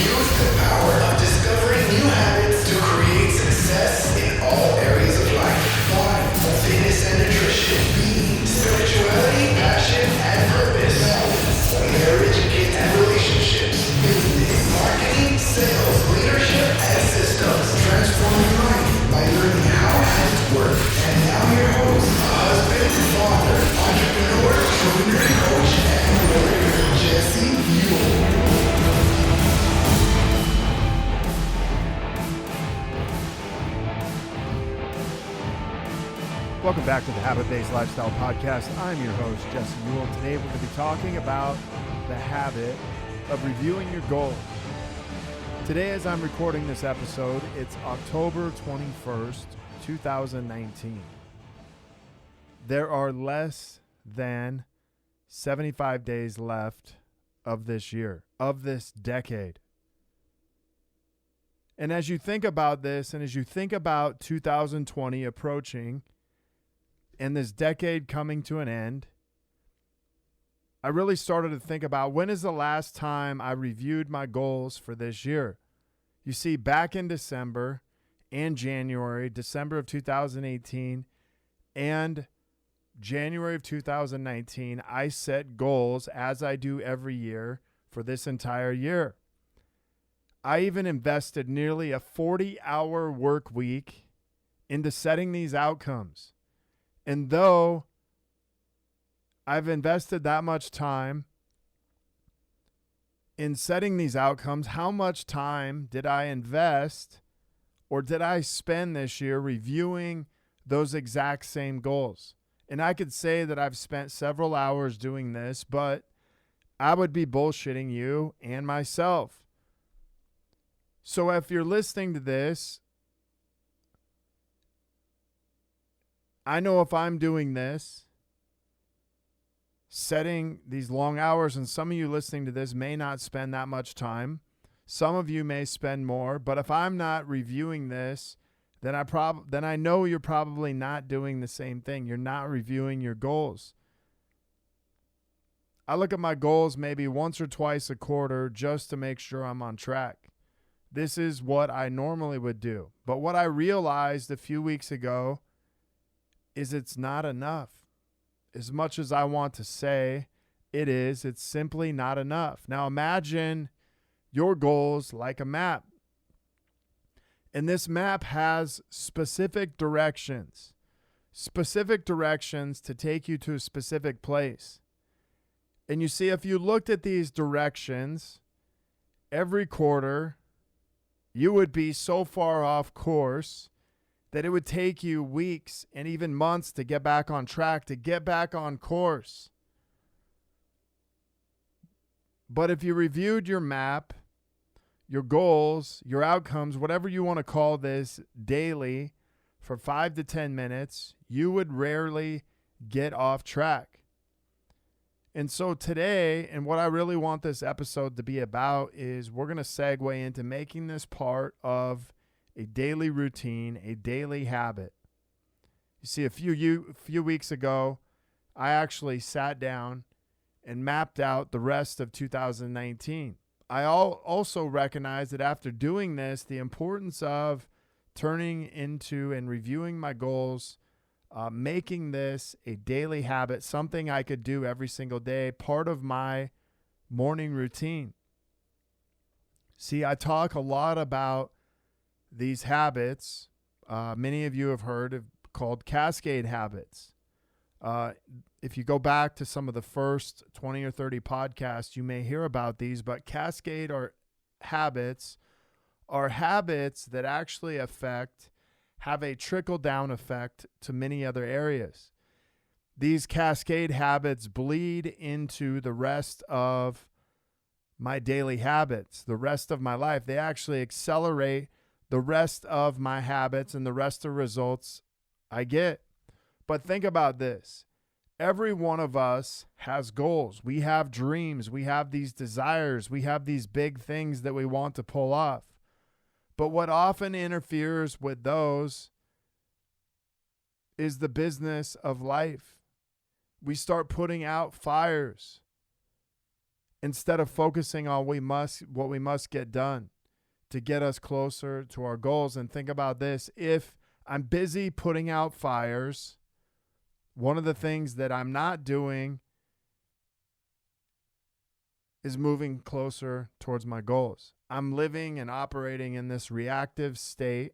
Use the power of discovering new habits to create success in all areas of life. Body, fitness and nutrition, being, spirituality, passion and purpose, balance, marriage, kids and relationships, business, marketing, sales, leadership and systems. Transform your life by learning how habits work. And now your host, husband, father, entrepreneur, trainer, coach, and warrior, Jesse Mule. Welcome back to the Habit-Based Lifestyle Podcast. I'm your host, Jesse Mule. Today we're going to be talking about the habit of reviewing your goals. Today, as I'm recording this episode, it's October 21st, 2019. There are less than 75 days left of this year, of this decade. And as you think about this, and as you think about 2020 approaching, and this decade coming to an end, I really started to think about when is the last time I reviewed my goals for this year. You see, back in December and January, December of 2018 and January of 2019, I set goals as I do every year for this entire year. I even invested nearly a 40-hour work week into setting these outcomes. And though I've invested that much time in setting these outcomes, how much time did I invest or did I spend this year reviewing those exact same goals? And I could say that I've spent several hours doing this, but I would be bullshitting you and myself. So if you're listening to this, I know if I'm doing this, setting these long hours, and some of you listening to this may not spend that much time. Some of you may spend more, but if I'm not reviewing this, then I know you're probably not doing the same thing. You're not reviewing your goals. I look at my goals maybe once or twice a quarter just to make sure I'm on track. This is what I normally would do. But what I realized a few weeks ago is it's not enough. As much as I want to say it is, it's simply not enough. Now imagine your goals like a map. And this map has specific directions to take you to a specific place. And you see, if you looked at these directions every quarter, you would be so far off course that it would take you weeks and even months to get back on track, to get back on course. But if you reviewed your map, your goals, your outcomes, whatever you want to call this, daily for 5 to 10 minutes, you would rarely get off track. And so today, and what I really want this episode to be about is we're going to segue into making this part of a daily routine, a daily habit. You see, a few weeks ago, I actually sat down and mapped out the rest of 2019. I also recognize that after doing this, the importance of turning into and reviewing my goals, making this a daily habit, something I could do every single day, part of my morning routine. See, I talk a lot about these habits, many of you have heard of, called cascade habits. If you go back to some of the first 20 or 30 podcasts, you may hear about these, but cascade habits are habits that actually have a trickle-down effect to many other areas. These cascade habits bleed into the rest of my daily habits, the rest of my life. They actually accelerate the rest of my habits and the rest of results I get. But think about this. Every one of us has goals. We have dreams. We have these desires. We have these big things that we want to pull off. But what often interferes with those is the business of life. We start putting out fires. instead of focusing on what we must get done to get us closer to our goals. And think about this. If I'm busy putting out fires, one of the things that I'm not doing is moving closer towards my goals. I'm living and operating in this reactive state,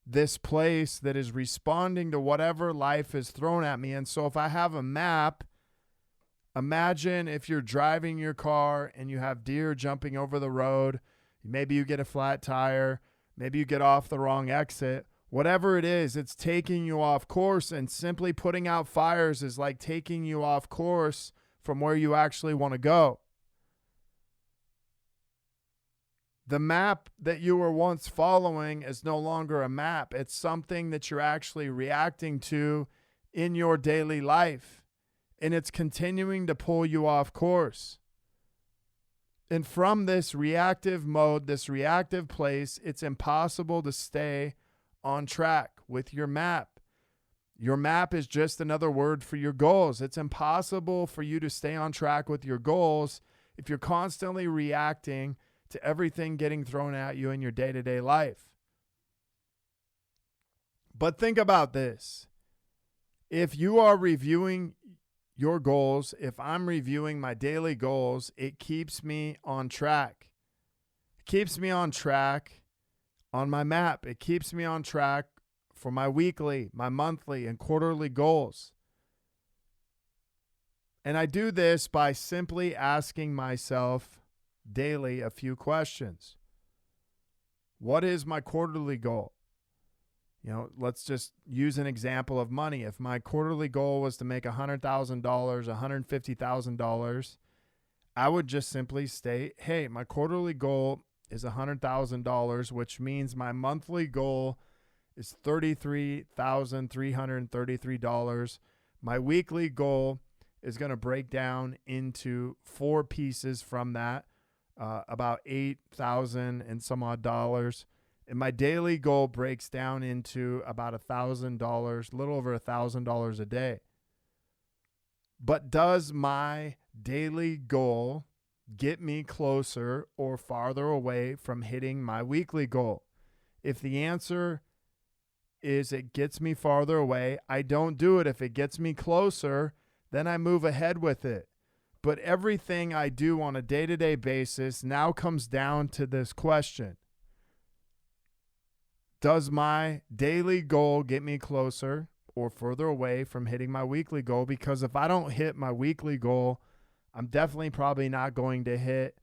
this place that is responding to whatever life is thrown at me. And so if I have a map, imagine if you're driving your car and you have deer jumping over the road. Maybe you get a flat tire. Maybe you get off the wrong exit. Whatever it is, it's taking you off course, and simply putting out fires is like taking you off course from where you actually want to go. The map that you were once following is no longer a map. It's something that you're actually reacting to in your daily life, and it's continuing to pull you off course. And from this reactive mode, this reactive place, it's impossible to stay on track with your map. Your map is just another word for your goals. It's impossible for you to stay on track with your goals if you're constantly reacting to everything getting thrown at you in your day-to-day life. But think about this. If you are reviewing your goals, if I'm reviewing my daily goals, it keeps me on track. It keeps me on track on my map. It keeps me on track for my weekly, my monthly, and quarterly goals. And I do this by simply asking myself daily a few questions. What is my quarterly goal? Let's just use an example of money. If my quarterly goal was to make $100,000, $150,000, I would just simply state, hey, my quarterly goal is $100,000, which means my monthly goal is $33,333. My weekly goal is going to break down into 4 pieces from that. About $8,000 and some odd dollars. And my daily goal breaks down into about $1,000, a little over $1,000 a day. But does my daily goal get me closer or farther away from hitting my weekly goal? If the answer is it gets me farther away, I don't do it. If it gets me closer, then I move ahead with it. But everything I do on a day-to-day basis now comes down to this question. Does my daily goal get me closer or further away from hitting my weekly goal? Because if I don't hit my weekly goal, I'm definitely probably not going to hit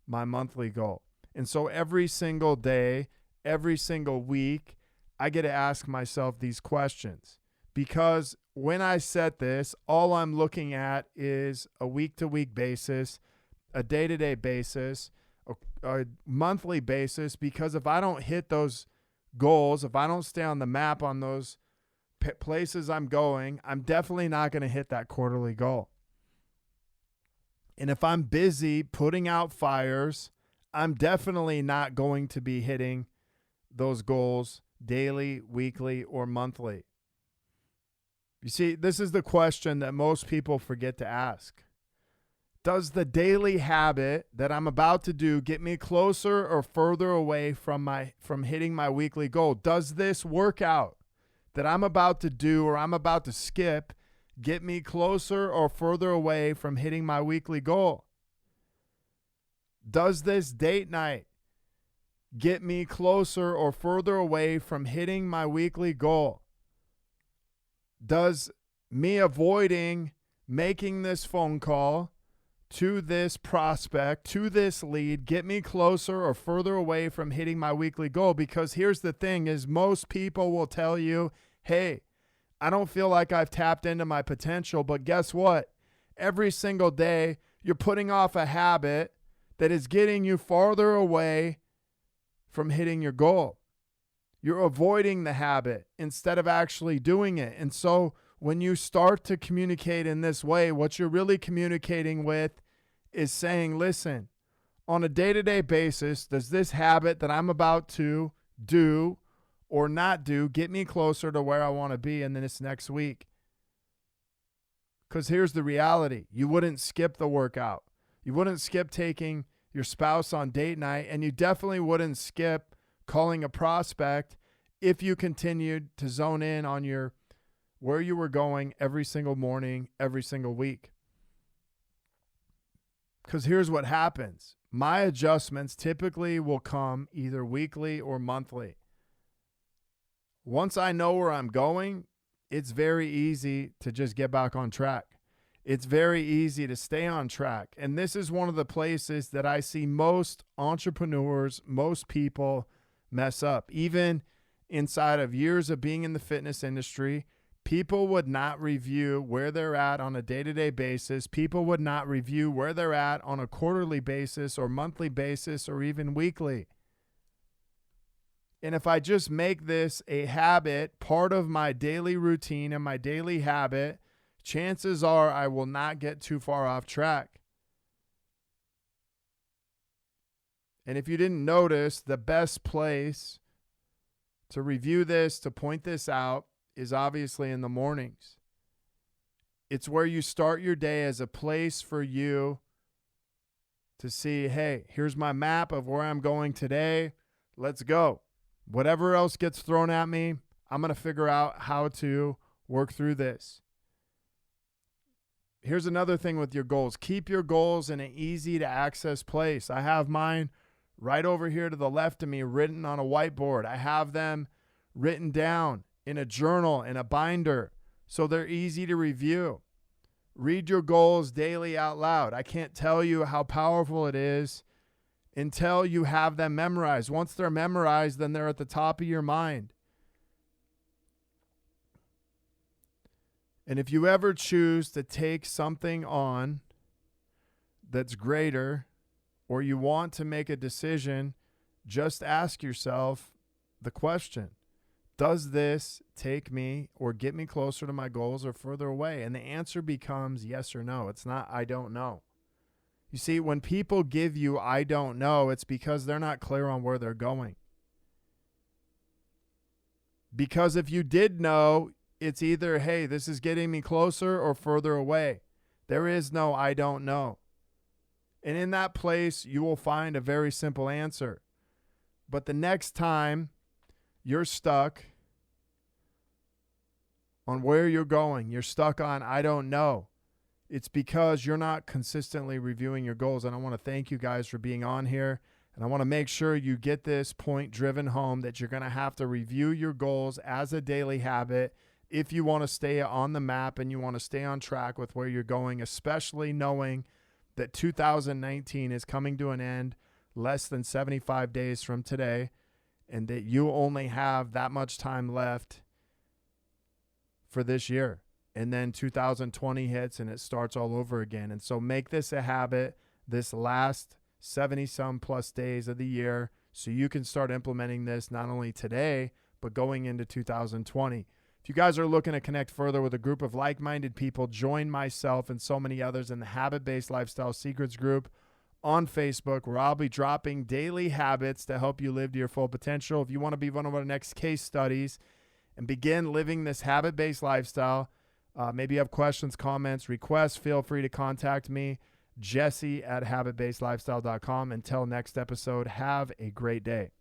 my monthly goal. And so every single day, every single week, I get to ask myself these questions. Because when I set this, all I'm looking at is a week-to-week basis, a day-to-day basis, a monthly basis. Because if I don't hit those goals, if I don't stay on the map on those places I'm going, I'm definitely not going to hit that quarterly goal. And if I'm busy putting out fires, I'm definitely not going to be hitting those goals daily, weekly, or monthly. You see, this is the question that most people forget to ask. Does the daily habit that I'm about to do get me closer or further away from hitting my weekly goal? Does this workout that I'm about to do or I'm about to skip get me closer or further away from hitting my weekly goal? Does this date night get me closer or further away from hitting my weekly goal? Does me avoiding making this phone call to this prospect, to this lead, get me closer or further away from hitting my weekly goal? Because here's the thing is most people will tell you, hey, I don't feel like I've tapped into my potential, but guess what? Every single day you're putting off a habit that is getting you farther away from hitting your goal. You're avoiding the habit instead of actually doing it. And so when you start to communicate in this way, what you're really communicating with is saying, listen, on a day-to-day basis, does this habit that I'm about to do or not do get me closer to where I want to be in this next week? Because here's the reality. You wouldn't skip the workout. You wouldn't skip taking your spouse on date night, and you definitely wouldn't skip calling a prospect if you continued to zone in on where you were going every single morning, every single week. Because here's what happens. My adjustments typically will come either weekly or monthly. Once I know where I'm going, it's very easy to just get back on track. It's very easy to stay on track. And this is one of the places that I see most entrepreneurs, most people mess up. Even inside of years of being in the fitness industry, people would not review where they're at on a day-to-day basis. People would not review where they're at on a quarterly basis or monthly basis or even weekly. And if I just make this a habit, part of my daily routine and my daily habit, chances are I will not get too far off track. And if you didn't notice, the best place to review this, to point this out, is obviously in the mornings. It's where you start your day as a place for you to see, hey, here's my map of where I'm going today. Let's go. Whatever else gets thrown at me, I'm going to figure out how to work through this. Here's another thing with your goals. Keep your goals in an easy to access place. I have mine right over here to the left of me written on a whiteboard. I have them written down in a journal, in a binder, so they're easy to review. Read your goals daily out loud. I can't tell you how powerful it is until you have them memorized. Once they're memorized, then they're at the top of your mind. And if you ever choose to take something on that's greater, or you want to make a decision, just ask yourself the question, does this take me or get me closer to my goals or further away? And the answer becomes yes or no. It's not, I don't know. You see, when people give you, I don't know, it's because they're not clear on where they're going. Because if you did know, it's either, hey, this is getting me closer or further away. There is no, I don't know. And in that place, you will find a very simple answer. But the next time you're stuck on where you're going, you're stuck on, I don't know, it's because you're not consistently reviewing your goals. And I want to thank you guys for being on here. And I want to make sure you get this point driven home that you're going to have to review your goals as a daily habit if you want to stay on the map and you want to stay on track with where you're going, especially knowing that 2019 is coming to an end less than 75 days from today, and that you only have that much time left for this year. And then 2020 hits and it starts all over again. And so make this a habit this last 70-some plus days of the year so you can start implementing this not only today, but going into 2020. If you guys are looking to connect further with a group of like-minded people, join myself and so many others in the Habit-Based Lifestyle Secrets group on Facebook, where I'll be dropping daily habits to help you live to your full potential. If you want to be one of our next case studies and begin living this habit-based lifestyle, maybe you have questions, comments, requests, feel free to contact me, Jesse at habitbasedlifestyle.com. Until next episode, have a great day.